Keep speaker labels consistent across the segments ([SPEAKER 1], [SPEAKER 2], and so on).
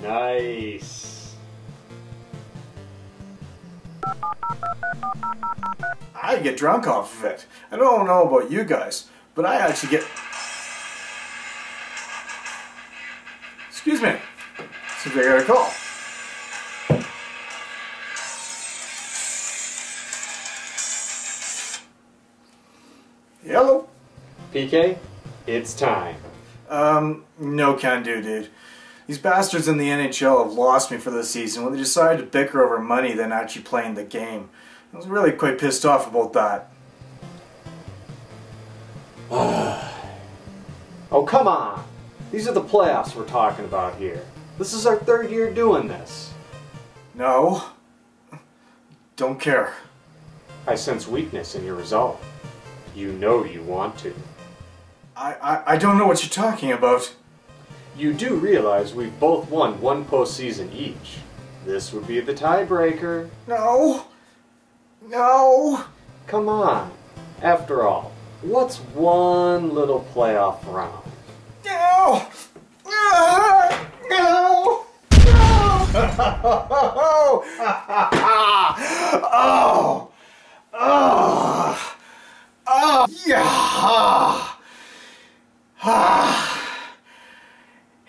[SPEAKER 1] Nice.
[SPEAKER 2] I get drunk off of it. I don't know about you guys, but I actually get... Excuse me. Seems like I got a call. Hello?
[SPEAKER 1] PK, it's time.
[SPEAKER 2] No can do, dude. These bastards in the NHL have lost me for this season when they decided to bicker over money than actually playing the game. I was really quite pissed off about that.
[SPEAKER 1] Oh, come on. These are the playoffs we're talking about here. This is our third year doing this.
[SPEAKER 2] No. Don't care.
[SPEAKER 1] I sense weakness in your resolve. You know you want to.
[SPEAKER 2] I don't know what you're talking about.
[SPEAKER 1] You do realize we've both won one postseason each. This would be the tiebreaker.
[SPEAKER 2] No. No.
[SPEAKER 1] Come on. After all, what's one little playoff round?
[SPEAKER 2] No. No. No. No. Oh. Oh. Oh. Yeah.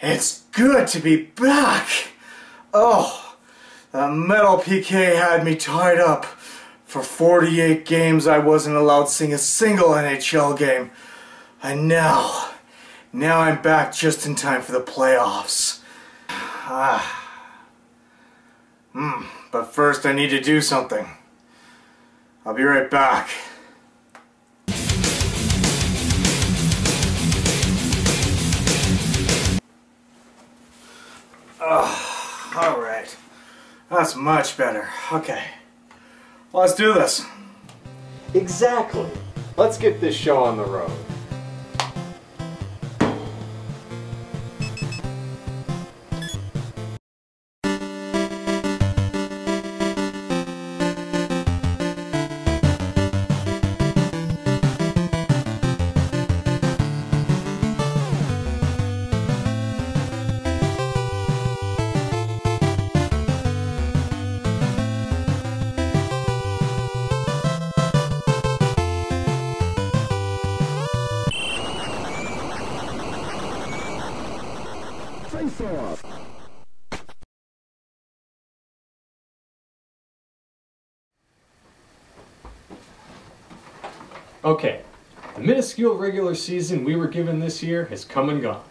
[SPEAKER 2] It's good to be back. Oh, the metal PK had me tied up. For 48 games I wasn't allowed to sing a single NHL game. And now I'm back just in time for the playoffs. But first I need to do something. I'll be right back. Alright. That's much better. Okay. Let's do this.
[SPEAKER 1] Exactly. Let's get this show on the road. Okay, the minuscule regular season we were given this year has come and gone.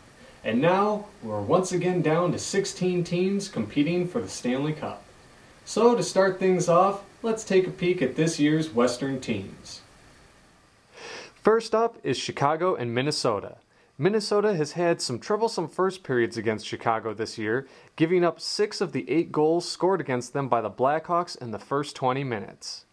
[SPEAKER 1] And now, we're once again down to 16 teams competing for the Stanley Cup. So to start things off, let's take a peek at this year's Western teams. First up is Chicago and Minnesota. Minnesota has had some troublesome first periods against Chicago this year, giving up 6 of the 8 goals scored against them by the Blackhawks in the first 20 minutes.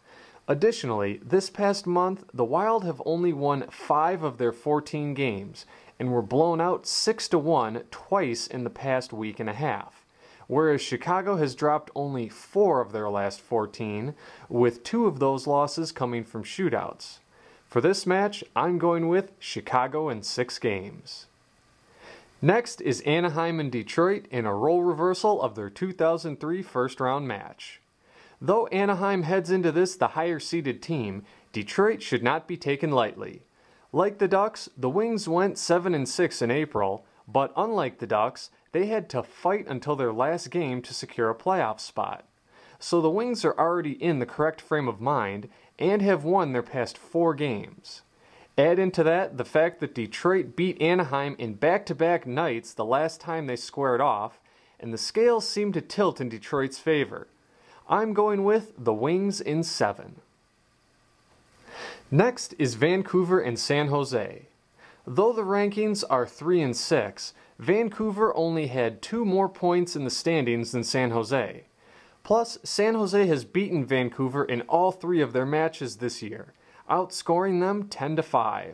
[SPEAKER 1] Additionally, this past month, the Wild have only won 5 of their 14 games, and were blown out 6-1 twice in the past week and a half, whereas Chicago has dropped only 4 of their last 14, with 2 of those losses coming from shootouts. For this match, I'm going with Chicago in 6 games. Next is Anaheim and Detroit in a role reversal of their 2003 first-round match. Though Anaheim heads into this the higher-seeded team, Detroit should not be taken lightly. Like the Ducks, the Wings went 7-6 in April, but unlike the Ducks, they had to fight until their last game to secure a playoff spot. So the Wings are already in the correct frame of mind and have won their past 4 games. Add into that the fact that Detroit beat Anaheim in back-to-back nights the last time they squared off, and the scales seem to tilt in Detroit's favor. I'm going with the Wings in 7. Next is Vancouver and San Jose. Though the rankings are 3 and 6, Vancouver only had 2 more points in the standings than San Jose. Plus, San Jose has beaten Vancouver in all 3 of their matches this year, outscoring them 10-5.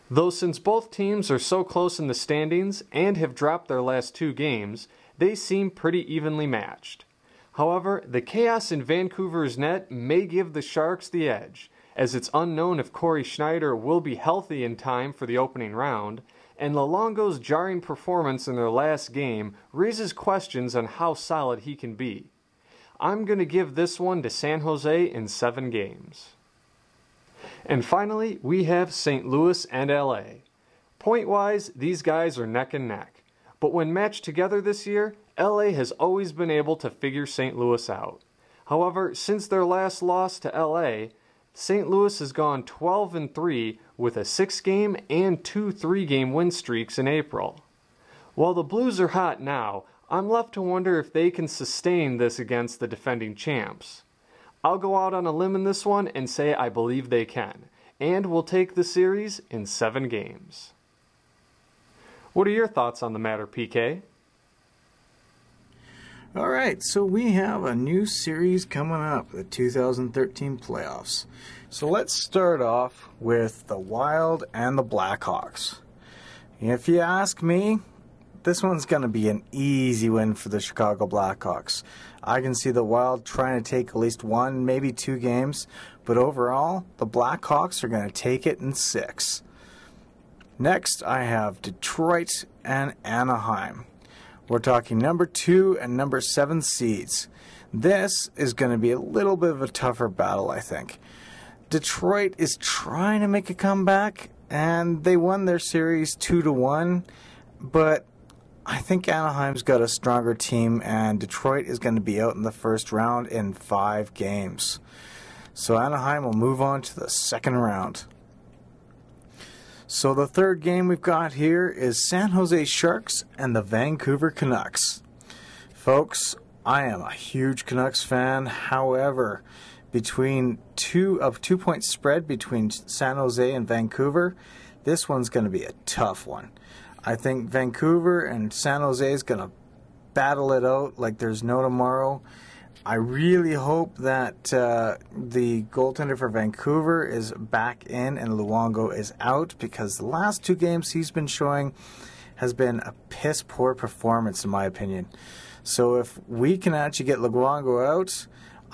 [SPEAKER 1] Though since both teams are so close in the standings and have dropped their last 2 games, they seem pretty evenly matched. However, the chaos in Vancouver's net may give the Sharks the edge, as it's unknown if Corey Schneider will be healthy in time for the opening round, and Luongo's jarring performance in their last game raises questions on how solid he can be. I'm going to give this one to San Jose in 7 games. And finally, we have St. Louis and LA. Point-wise, these guys are neck and neck. But when matched together this year, LA has always been able to figure St. Louis out. However, since their last loss to LA, St. Louis has gone 12-3 with a 6-game and 2 3-game win streaks in April. While the Blues are hot now, I'm left to wonder if they can sustain this against the defending champs. I'll go out on a limb in this one and say I believe they can, and will take the series in 7 games. What are your thoughts on the matter, PK?
[SPEAKER 2] Alright, so we have a new series coming up, the 2013 playoffs. So let's start off with the Wild and the Blackhawks. If you ask me, this one's going to be an easy win for the Chicago Blackhawks. I can see the Wild trying to take at least 1, maybe 2 games, but overall, the Blackhawks are going to take it in 6. Next, I have Detroit and Anaheim. We're talking number 2 and number 7 seeds. This is going to be a little bit of a tougher battle, I think. Detroit is trying to make a comeback, and they won their series 2-1, but I think Anaheim's got a stronger team, and Detroit is going to be out in the first round in 5 games. So Anaheim will move on to the second round. So the third game we've got here is San Jose Sharks and the Vancouver Canucks. Folks, I am a huge Canucks fan. However, between 2-point spread between San Jose and Vancouver, this one's going to be a tough one. I think Vancouver and San Jose is going to battle it out like there's no tomorrow. I really hope that the goaltender for Vancouver is back in and Luongo is out, because the last 2 games he's been showing has been a piss-poor performance in my opinion. So if we can actually get Luongo out,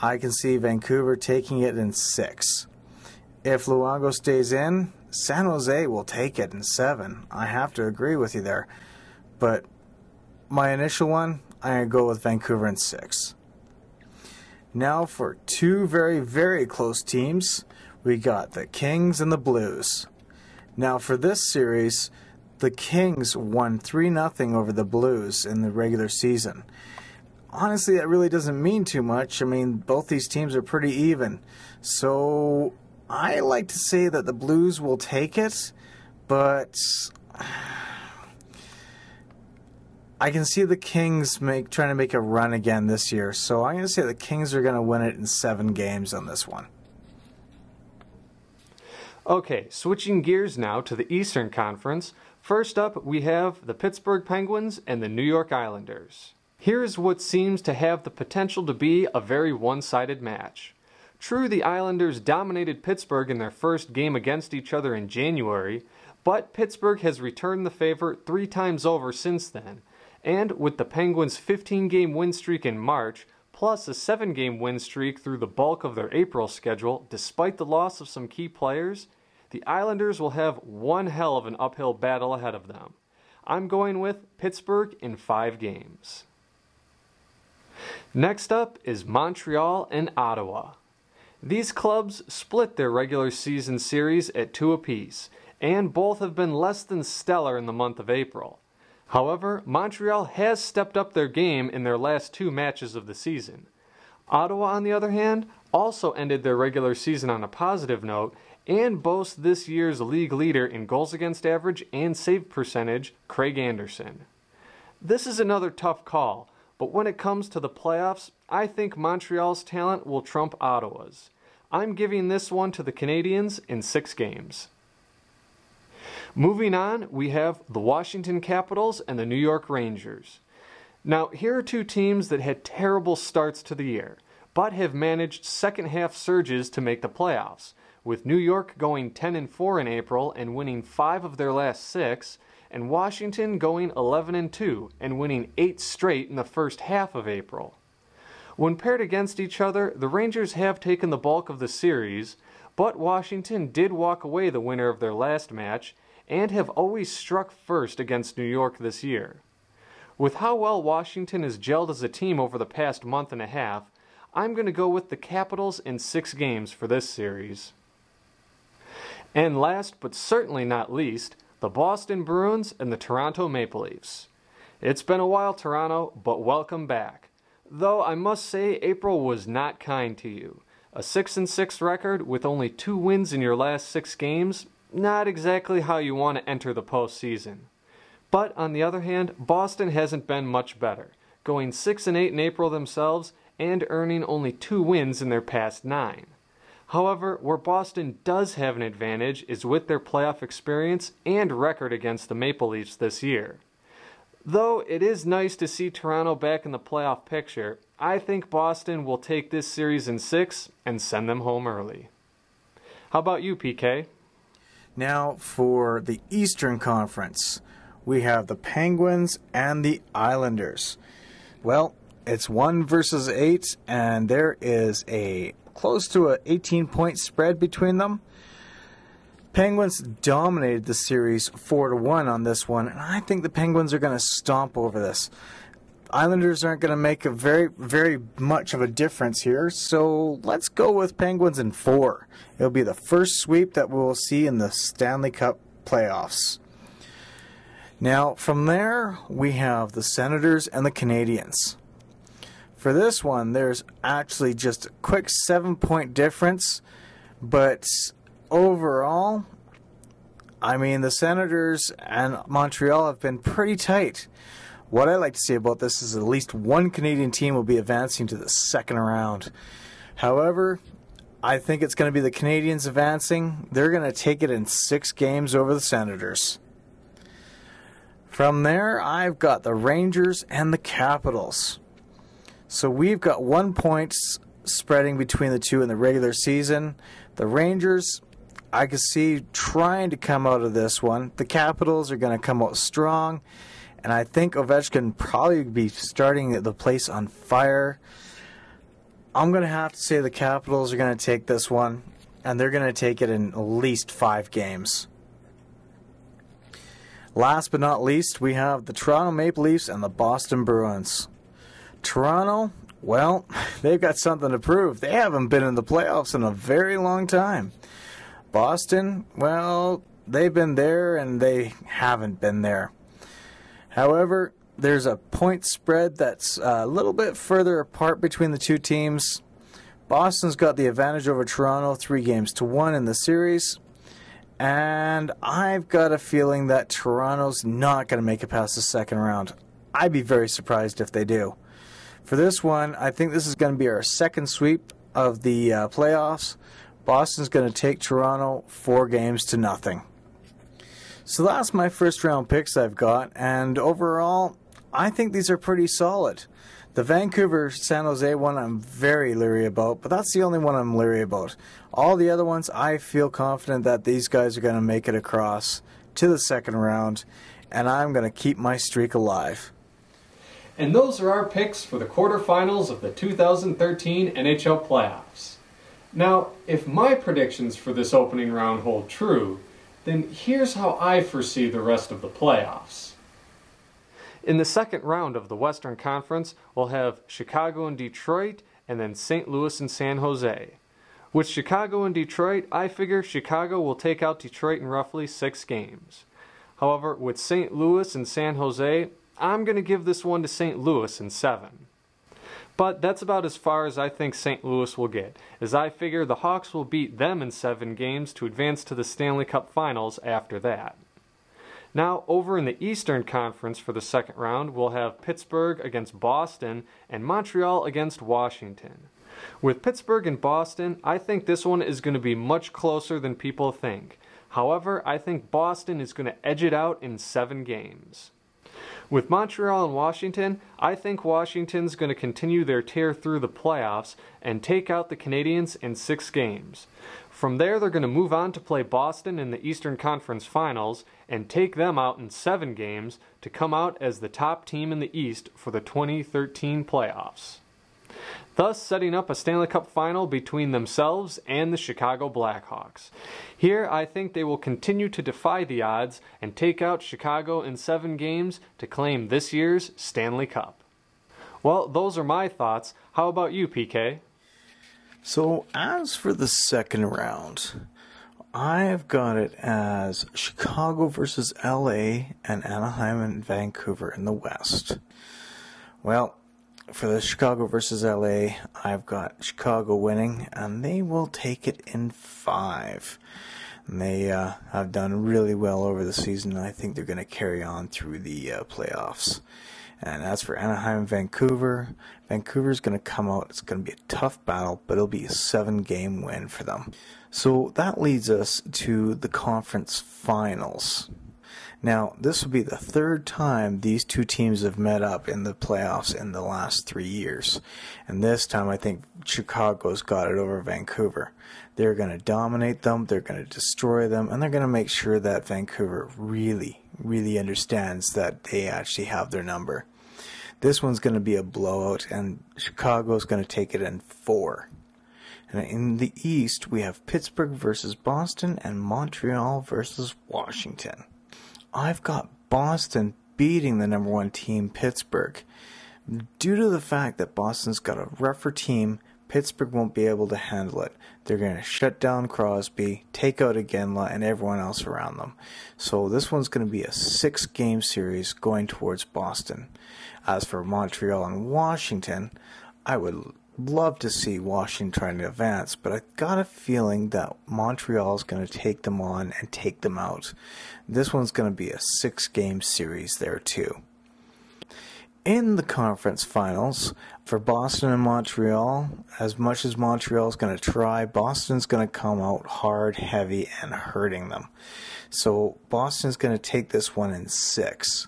[SPEAKER 2] I can see Vancouver taking it in 6. If Luongo stays in, San Jose will take it in 7. I have to agree with you there. But my initial one, I'm going to go with Vancouver in 6. Now for 2 very, very close teams, we got the Kings and the Blues. Now for this series, the Kings won 3-0 over the Blues in the regular season. Honestly, that really doesn't mean too much. I mean, both these teams are pretty even. So I like to say that the Blues will take it, but I can see the Kings trying to make a run again this year. So I'm going to say the Kings are going to win it in 7 games on this one.
[SPEAKER 1] Okay, switching gears now to the Eastern Conference. First up, we have the Pittsburgh Penguins and the New York Islanders. Here's what seems to have the potential to be a very one-sided match. True, the Islanders dominated Pittsburgh in their first game against each other in January, but Pittsburgh has returned the favor 3 times over since then. And with the Penguins' 15-game win streak in March, plus a 7-game win streak through the bulk of their April schedule, despite the loss of some key players, the Islanders will have one hell of an uphill battle ahead of them. I'm going with Pittsburgh in 5 games. Next up is Montreal and Ottawa. These clubs split their regular season series at 2 apiece, and both have been less than stellar in the month of April. However, Montreal has stepped up their game in their last 2 matches of the season. Ottawa, on the other hand, also ended their regular season on a positive note and boasts this year's league leader in goals against average and save percentage, Craig Anderson. This is another tough call, but when it comes to the playoffs, I think Montreal's talent will trump Ottawa's. I'm giving this one to the Canadiens in 6 games. Moving on, we have the Washington Capitals and the New York Rangers. Now, here are 2 teams that had terrible starts to the year, but have managed second-half surges to make the playoffs, with New York going 10-4 in April and winning 5 of their last 6, and Washington going 11-2 and winning 8 straight in the first half of April. When paired against each other, the Rangers have taken the bulk of the series, but Washington did walk away the winner of their last match, and have always struck first against New York this year. With how well Washington has gelled as a team over the past month and a half, I'm going to go with the Capitals in 6 games for this series. And last but certainly not least, the Boston Bruins and the Toronto Maple Leafs. It's been a while, Toronto, but welcome back. Though I must say April was not kind to you. A 6-6 record with only 2 wins in your last 6 games, not exactly how you want to enter the postseason. But on the other hand, Boston hasn't been much better, going 6-8 in April themselves and earning only 2 wins in their past 9. However, where Boston does have an advantage is with their playoff experience and record against the Maple Leafs this year. Though it is nice to see Toronto back in the playoff picture, I think Boston will take this series in 6 and send them home early. How about you, PK?
[SPEAKER 2] Now for the Eastern Conference, we have the Penguins and the Islanders. Well, it's 1 versus 8, and there is a close to an 18-point spread between them. Penguins dominated the series 4-1 on this one, and I think the Penguins are going to stomp over this. Islanders aren't going to make a very much of a difference here, so let's go with Penguins in 4. It'll be the first sweep that we'll see in the Stanley Cup playoffs. Now, from there, we have the Senators and the Canadiens. For this one, there's actually just a quick 7-point difference, but overall, I mean, the Senators and Montreal have been pretty tight. What I like to say about this is at least one Canadian team will be advancing to the second round. However, I think it's going to be the Canadiens advancing. They're going to take it in 6 games over the Senators. From there, I've got the Rangers and the Capitals. So we've got 1 point spreading between the two in the regular season. The Rangers, I can see trying to come out of this one. The Capitals are going to come out strong. And I think Ovechkin probably be starting the place on fire. I'm going to have to say the Capitals are going to take this one. And they're going to take it in at least 5 games. Last but not least, we have the Toronto Maple Leafs and the Boston Bruins. Toronto, well, they've got something to prove. They haven't been in the playoffs in a very long time. Boston, well, they've been there and they haven't been there. However, there's a point spread that's a little bit further apart between the two teams. Boston's got the advantage over Toronto, 3-1 in the series. And I've got a feeling that Toronto's not going to make it past the second round. I'd be very surprised if they do. For this one, I think this is going to be our second sweep of the playoffs. Boston's going to take Toronto 4-0. So that's my first round picks I've got, and overall, I think these are pretty solid. The Vancouver San Jose one I'm very leery about, but that's the only one I'm leery about. All the other ones, I feel confident that these guys are going to make it across to the second round, and I'm going to keep my streak alive.
[SPEAKER 1] And those are our picks for the quarterfinals of the 2013 NHL Playoffs. Now, if my predictions for this opening round hold true, then here's how I foresee the rest of the playoffs. In the second round of the Western Conference, we'll have Chicago and Detroit, and then St. Louis and San Jose. With Chicago and Detroit, I figure Chicago will take out Detroit in roughly 6 games. However, with St. Louis and San Jose, I'm going to give this one to St. Louis in 7. But that's about as far as I think St. Louis will get, as I figure the Hawks will beat them in 7 games to advance to the Stanley Cup Finals after that. Now, over in the Eastern Conference for the second round, we'll have Pittsburgh against Boston and Montreal against Washington. With Pittsburgh and Boston, I think this one is going to be much closer than people think. However, I think Boston is going to edge it out in 7 games. With Montreal and Washington, I think Washington's going to continue their tear through the playoffs and take out the Canadiens in 6 games. From there, they're going to move on to play Boston in the Eastern Conference Finals and take them out in 7 games to come out as the top team in the East for the 2013 playoffs. thus setting up a Stanley Cup final between themselves and the Chicago Blackhawks. Here, I think they will continue to defy the odds and take out Chicago in 7 games to claim this year's Stanley Cup. Well, those are my thoughts. How about you, PK?
[SPEAKER 2] So, as for the second round, I've got it as Chicago versus LA and Anaheim and Vancouver in the West. Well, for the Chicago versus LA, I've got Chicago winning, and they will take it in 5. And they have done really well over the season, and I think they're going to carry on through the playoffs. And as for Anaheim and Vancouver, Vancouver's going to come out. It's going to be a tough battle, but it'll be a 7-game win for them. So that leads us to the conference finals. Now, this will be the 3rd time these two teams have met up in the playoffs in the last 3 years. And this time, I think Chicago's got it over Vancouver. They're going to dominate them, they're going to destroy them, and they're going to make sure that Vancouver really understands that they actually have their number. This one's going to be a blowout, and Chicago's going to take it in 4. And in the East, we have Pittsburgh versus Boston and Montreal versus Washington. I've got Boston beating the number 1 team, Pittsburgh. Due to the fact that Boston's got a rougher team, Pittsburgh won't be able to handle it. They're going to shut down Crosby, take out Iginla, and everyone else around them. So this one's going to be a 6-game series going towards Boston. As for Montreal and Washington, I would love to see Washington trying to advance, but I got a feeling that Montreal is going to take them on and take them out. This one's going to be a 6-game series there too. In the conference finals, for Boston and Montreal, as much as Montreal is going to try, Boston's going to come out hard, heavy, and hurting them. So Boston's going to take this one in 6.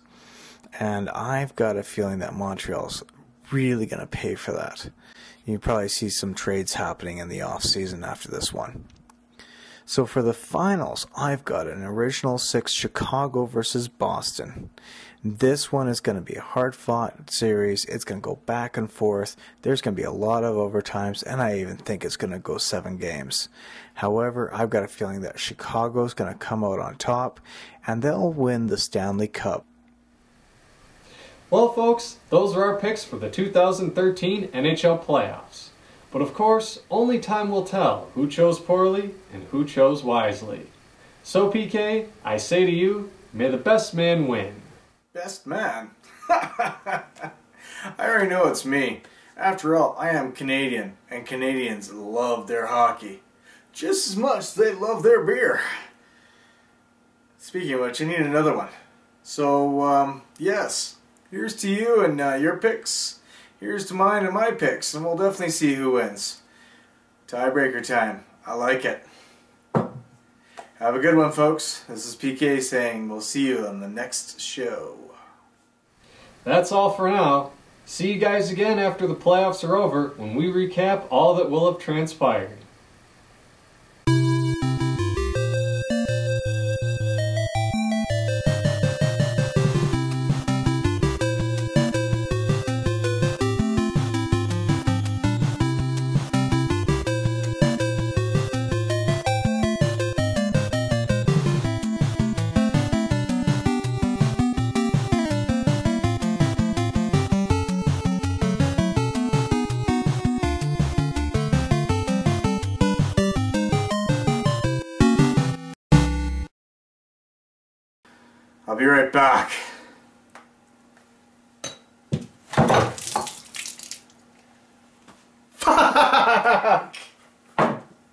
[SPEAKER 2] And I've got a feeling that Montreal's really going to pay for that. You probably see some trades happening in the off-season after this one. So for the finals, I've got an original 6 Chicago versus Boston. This one is going to be a hard-fought series. It's going to go back and forth. There's going to be a lot of overtimes, and I even think it's going to go 7 games. However, I've got a feeling that Chicago's going to come out on top, and they'll win the Stanley Cup.
[SPEAKER 1] Well, folks, those are our picks for the 2013 NHL Playoffs. But of course, only time will tell who chose poorly and who chose wisely. So, PK, I say to you, may the best man win.
[SPEAKER 2] Best man? I already know it's me. After all, I am Canadian, and Canadians love their hockey just as much as they love their beer. Speaking of which, I need another one. So, yes, here's to you and your picks. Here's to mine and my picks, and we'll definitely see who wins. Tiebreaker time. I like it. Have a good one, folks. This is PK saying we'll see you on the next show.
[SPEAKER 1] That's all for now. See you guys again after the playoffs are over when we recap all that will have transpired.
[SPEAKER 2] I'll be right back.